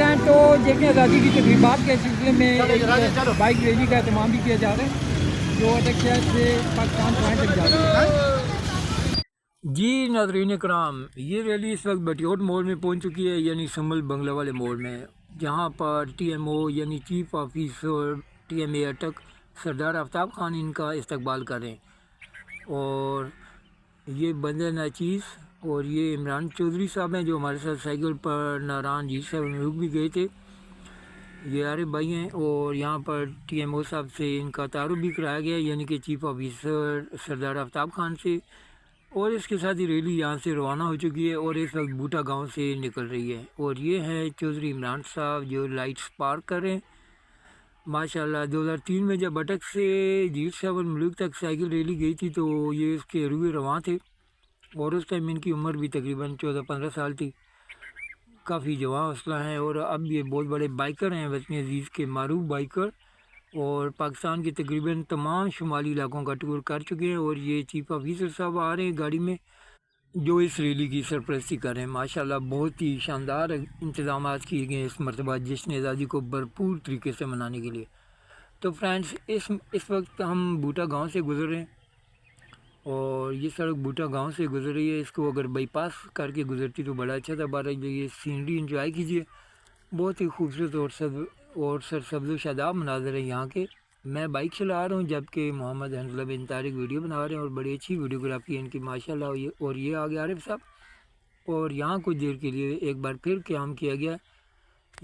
हैं तो देखें आज़ादी की तकरीबात के सिलसिले में एक बाइक रैली का एहतमाम भी किया जा रहा है जो अटक शहर से पाकिस्तान पॉइंट तक जा रही है। जी नाज़रीन कराम, ये रैली इस वक्त बटियोट मोड़ में पहुंच चुकी है, यानी संभल बंगला वाले मोड़ में, जहां पर TMO यानी चीफ ऑफिसर TMA अटक सरदार आफ्ताब खान इनका इस्तकबाल करें। और ये बंदर नाचीज़ और ये इमरान चौधरी साहब हैं जो हमारे साथ साइकिल पर नारायण जी साहब रुक भी गए थे। ये आरिफ भाई हैं और यहाँ पर TMO साहब से इनका तारुफ भी कराया गया, यानी कि चीफ ऑफिसर सरदार आफ्ताब खान से। और इसके साथ ही रैली यहाँ से रवाना हो चुकी है और इस वक्त बूटा गांव से निकल रही है। और ये हैं चौधरी इमरान साहब जो लाइट्स पार कर रहे हैं। माशाल्लाह 2003 में जब अटक से जीत साहब मुल्क तक साइकिल रैली गई थी तो ये इसके रुए रवां थे और उस टाइम इनकी उम्र भी तकरीबन 14-15 साल थी। काफ़ी जवान हौसला हैं और अब ये बहुत बड़े बाइकर हैं, वतन अजीज़ के मारूफ बाइकर, और पाकिस्तान के तकरीबन तमाम शुमाली इलाकों का टूर कर चुके हैं। और ये चीफ ऑफिसर साहब आ रहे हैं गाड़ी में जो इस रैली की सरपरस्ती कर रहे हैं। माशाल्लाह बहुत ही शानदार इंतजाम किए गए इस मरतबा जश्न आज़ादी को भरपूर तरीके से मनाने के लिए। तो फ्रेंड्स इस वक्त हम बूटा गांव से गुजर रहे हैं और ये सड़क बूटा गांव से गुजर रही है। इसको अगर बाईपास करके गुजरती तो बड़ा अच्छा था। बारह ये सीनरी इंजॉय कीजिए, बहुत ही खूबसूरत और सरसब्ज़ शादाब मनाज़र है यहाँ के। मैं बाइक चला रहा हूँ जबकि मोहम्मद हंसला बिन तारिक वीडियो बना रहे हैं और बड़ी अच्छी वीडियोग्राफी है इनकी माशाल्लाह। और ये आ गया आरिफ साहब और यहाँ कुछ देर के लिए एक बार फिर क़याम किया गया।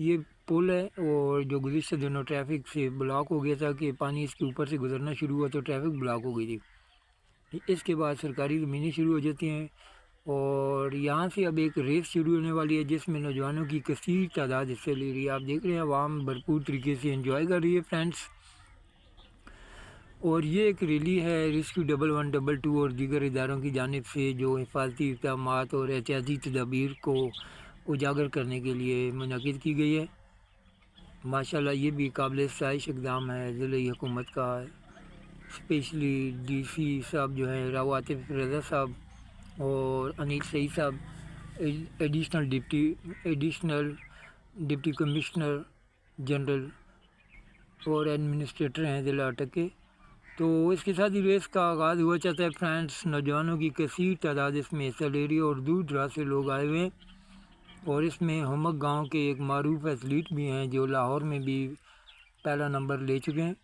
ये पुल है और जो गुज़िश्ता दिनों ट्रैफिक से ब्लॉक हो गया था कि पानी इसके ऊपर से गुजरना शुरू हुआ तो ट्रैफिक ब्लॉक हो गई थी। इसके बाद सरकारी ज़मीनें शुरू हो जाती हैं और यहाँ से अब एक रेस शुरू होने वाली है जिसमें नौजवानों की कसीर तादाद हिस्से ले रही है। आप देख रहे हैं आवाम भरपूर तरीके से एंजॉय कर रही है फ्रेंड्स। और ये एक रैली है रेस्क्यू 1112 और दीगर इदारों की जानिब से जो हिफाजती इक़दामात और एहतियाती तदाबीर को उजागर करने के लिए मुनक़िद की गई है। माशाल्लाह ये भी काबिल सताइश इक़दाम है ज़िले हुकूमत का, स्पेशली DC साहब जो हैं राव आतिफ रज़ा साहब और अनिल सईद साहब एडिशनल डिप्टी कमिश्नर जनरल और एडमिनिस्ट्रेटर हैं ज़िला अटक के। तो इसके साथ ही रेस का आगाज़ हुआ चाहता है फ्रेंड्स। नौजवानों की कसीर तादाद इसमें हिस्सा ले रही है और दूर दराज से लोग आए हुए हैं। और इसमें हमक गांव के एक मारूफ एथलीट भी हैं जो लाहौर में भी पहला नंबर ले चुके हैं।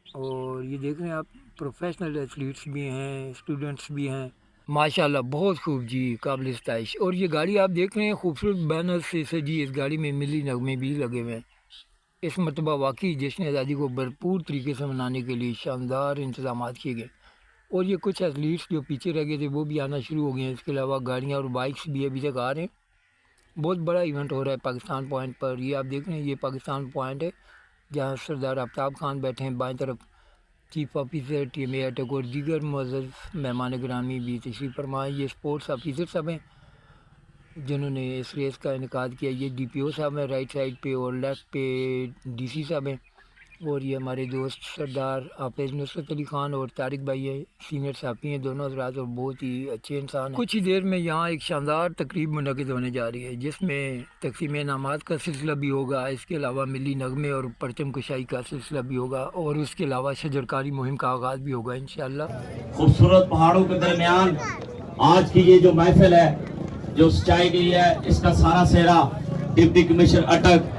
और ये देख रहे हैं आप प्रोफेशनल एथलीट्स भी हैं, स्टूडेंट्स भी हैं, माशाल्लाह बहुत खूब जी, काबिल सताइश। और ये गाड़ी आप देख रहे हैं खूबसूरत बैनर से सजी, इस गाड़ी में मिली नगमे भी लगे हुए हैं। इस मरतबा वाकई जश्न आज़ादी को भरपूर तरीके से मनाने के लिए शानदार इंतजाम किए गए। और ये कुछ एथलीट्स जो पीछे रह गए थे वो भी आना शुरू हो गए हैं। इसके अलावा गाड़ियाँ और बाइक्स भी अभी तक आ रहे हैं। बहुत बड़ा इवेंट हो रहा है पाकिस्तान पॉइंट पर। ये आप देख रहे हैं ये पाकिस्तान पॉइंट है जहाँ सरदार आफ्ताब खान बैठे हैं। बाएं तरफ चीफ ऑफिसर TMA अटक और दीगर मुअज़्ज़ज़ मेहमान गिरामी भी तशरीफ़ फरमाए। ये स्पोर्ट्स ऑफिसर सब हैं जिन्होंने इस रेस का इनेकाद किया। ये DPO साहब हैं राइट साइड पे और लेफ़्ट पे DC साहब हैं। और ये हमारे दोस्त सरदार हाफिज़ नुसरत अली ख़ान और तारिक भाई है, सीनियर साथी हैं दोनों हज़रात और बहुत ही अच्छे इंसान हैं। कुछ ही देर में यहाँ एक शानदार तकरीब मुनक़िद होने जा रही है जिसमें तक़सीम इनामात का सिलसिला भी होगा। इसके अलावा मिली नगमे और परचम कुशाई का सिलसिला भी होगा और उसके अलावा शजरकारी मुहिम का आगाज़ भी होगा इंशाअल्लाह। खूबसूरत पहाड़ों के दरमियान आज की ये जो महफिल है जो सजाई गई है, इसका सारा सेहरा डिप्टी कमिश्नर अटक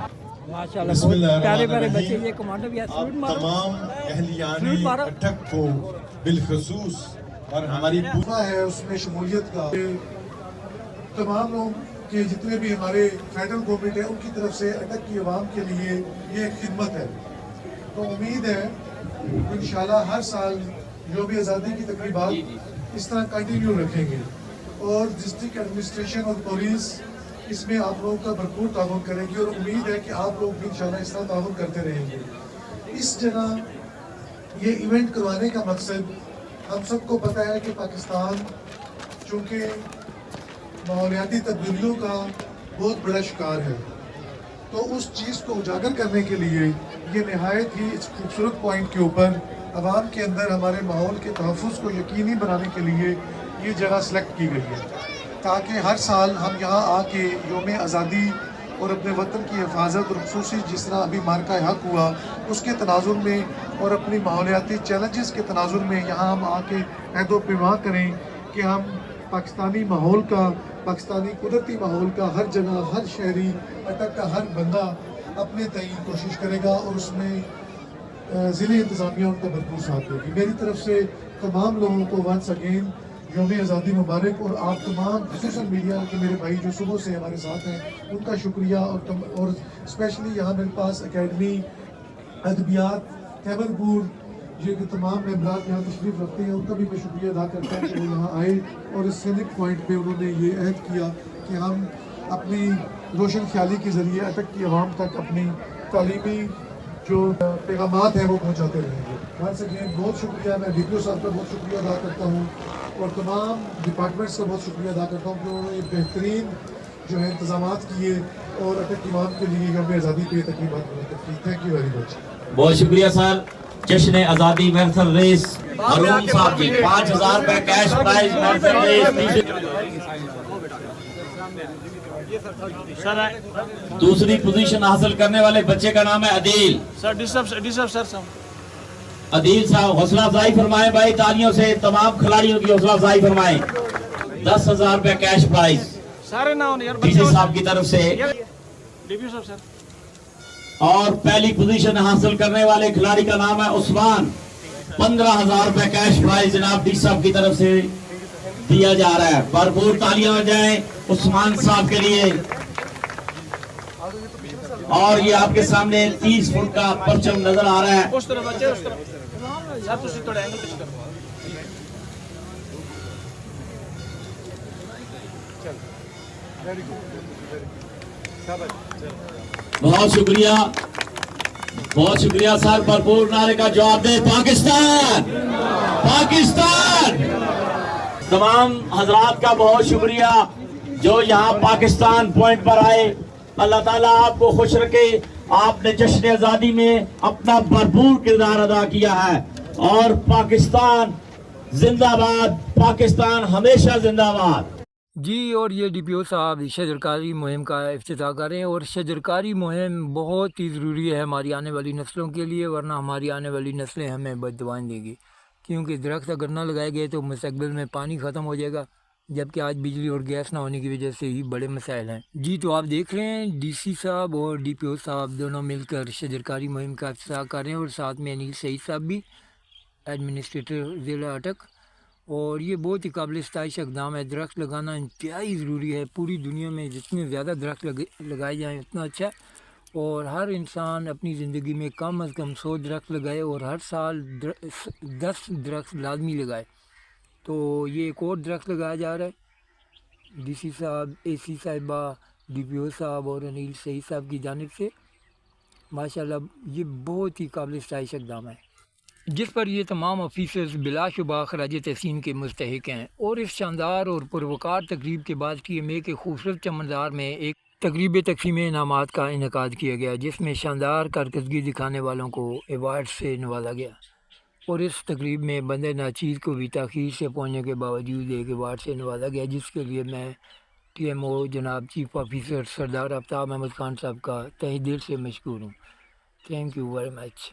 माशाल्लाह प्यारे प्यारे बच्चे। ये कमांडो भी तमाम अहलियाने अटक को बिलखसूस और हमारी पूरा है उसमें शमूलियत का तमाम लोग के जितने भी हमारे फेडरल गवर्नमेंट है उनकी तरफ से अटक की आवाम के लिए ये एक खिदमत है। तो उम्मीद है इंशाल्लाह हर साल जो भी आज़ादी की तकरीबात इस तरह कंटिन्यू रखेंगे और डिस्ट्रिक्ट एडमिनिस्ट्रेशन और पुलिस इसमें आप लोगों का भरपूर ताउन करेंगे और उम्मीद है कि आप लोग भी इंशाल्लाह इस तरह ताउन करते रहेंगे। इस जगह ये इवेंट करवाने का मकसद हम सबको पता है कि पाकिस्तान चूँकि माहौलियाती तब्दीलियों का बहुत बड़ा शिकार है, तो उस चीज़ को उजागर करने के लिए ये नहायत ही इस खूबसूरत पॉइंट के ऊपर आवाम के अंदर हमारे माहौल के तहफ़्फ़ुज़ को यकीनी बनाने के लिए ये जगह सेलेक्ट की गई है ताकि हर साल हम यहाँ आके यौम आज़ादी اور اپنے وطن کی حفاظت اور خصوصی جس طرح ابھی مارکہ حق ہوا اس کے تناظر میں اور اپنی ماحولیاتی چیلنجز کے تناظر میں یہاں ہم آ کے عہد و پیمان کریں کہ ہم پاکستانی ماحول کا، پاکستانی قدرتی ماحول کا ہر جگہ، ہر شہری، اٹک کا ہر بندہ اپنے تعین کوشش کرے گا اور اس میں ضلع انتظامیہ ان کا بھرپور ساتھ دے گی۔ میری طرف سے تمام لوگوں کو ونس اگین یوم آزادی مبارک، اور آپ تمام خصوصاً میڈیا کے میرے بھائی جو صبح سے ہمارے ساتھ ہیں ان کا شکریہ، اور اسپیشلی یہاں میرے پاس اکیڈمی ادبیات خیبر پور یہ کہ تمام ممبران یہاں تشریف رکھتے ہیں، ان کا بھی میں شکریہ ادا کرتا ہوں کہ وہ یہاں آئے اور اس سینک پوائنٹ پہ انہوں نے یہ عہد کیا کہ ہم اپنی روشن خیالی کے ذریعے اٹک کی عوام تک اپنی تعلیمی جو پیغامات ہیں وہ پہنچاتے رہیں گے۔ ونس اگین بہت شکریہ، میں ڈی پی او صاحب کا بہت شکریہ ادا کرتا ہوں اور تمام ڈپارٹمنٹس کا بہت شکریہ ادا کرتا ہوں کہ انہوں نے یہ بہترین جو ہے انتظامات کیے اور اٹک کی عوام کے لیے یوم آزادی پہ تقریبات منعقد کی۔ Thank you very much. بہت شکریہ سر۔ جشن آزادی میراتھن ریس ارون صاحب جی 5000 روپے کیش پرائز میراتھن ریس۔ دوسری پوزیشن حاصل کرنے والے بچے کا نام ہے عدیل عدیل صاحب، حوصلہ افزائی فرمائیں بھائی، تالیوں سے تمام کھلاڑیوں کی حوصلہ افزائی فرمائیں۔ 10,000 روپے کیش پرائز ڈی سی صاحب کی طرف سے۔ اور پہلی پوزیشن حاصل کرنے والے کھلاڑی کا نام ہے عثمان، 15,000 روپے کیش پرائز جناب ڈی سی صاحب کی طرف سے دیا جا رہا ہے۔ بھرپور تالیاں ہو جائیں عثمان صاحب کے لیے۔ اور یہ آپ کے سامنے 30 فٹ کا پرچم نظر آ رہا ہے۔ بہت شکریہ، بہت شکریہ سر، بھرپور نعرے کا جواب دے پاکستان، پاکستان۔ تمام حضرات کا بہت شکریہ جو یہاں پاکستان پوائنٹ پر آئے۔ اللہ تعالیٰ آپ کو خوش رکھے، آپ نے جشن آزادی میں اپنا بھرپور کردار ادا کیا ہے، اور پاکستان زندہ باد، پاکستان ہمیشہ زندہ باد۔ جی، اور یہ ڈی پی او صاحب شجرکاری مہم کا افتتاح کریں، اور شجرکاری مہم بہت ہی ضروری ہے ہماری آنے والی نسلوں کے لیے، ورنہ ہماری آنے والی نسلیں ہمیں بد دعائیں دیں گی، کیونکہ درخت اگر نہ لگائے گئے تو مستقبل میں پانی ختم ہو جائے گا، جبکہ آج بجلی اور گیس نہ ہونے کی وجہ سے ہی بڑے مسائل ہیں۔ جی، تو آپ دیکھ رہے ہیں ڈی سی صاحب اور ڈی پی او صاحب دونوں مل کر شجرکاری مہم کا افتتاح کر رہے ہیں، اور ساتھ میں انیل سعید صاحب بھی، ایڈمنسٹریٹر ضلع اٹک۔ اور یہ بہت ہی قابل ستائش اقدام ہے۔ درخت لگانا انتہائی ضروری ہے، پوری دنیا میں جتنے زیادہ درخت لگائے جائیں اتنا اچھا ہے، اور ہر انسان اپنی زندگی میں کم از کم 100 درخت لگائے، اور ہر سال 10 درخت لازمی لگائے۔ تو یہ ایک اور درخت لگایا جا رہا ہے ڈی سی صاحب، اے سی صاحبہ، ڈی پی او صاحب اور انیل سعید صاحب کی جانب سے۔ ماشاءاللہ یہ بہت ہی قابل ستائش اقدام ہے، جس پر یہ تمام آفیسرز بلا شبہ خراج تحسین کے مستحق ہیں۔ اور اس شاندار اور پروقار تقریب کے بعد ٹی ایم اے کے خوبصورت چمنزار میں ایک تقریب تقسیم انعامات کا انعقاد کیا گیا، جس میں شاندار کارکردگی دکھانے والوں کو ایوارڈ سے نوازا گیا، اور اس تقریب میں بندہ ناچیز کو بھی تاخیر سے پہنچنے کے باوجود ایک ایوارڈ سے نوازا گیا، جس کے لیے میں ٹی ایم او جناب چیف آفیسر سردار آفتاب احمد خان صاحب کا تہہ دل سے مشکور ہوں۔ Thank you very much.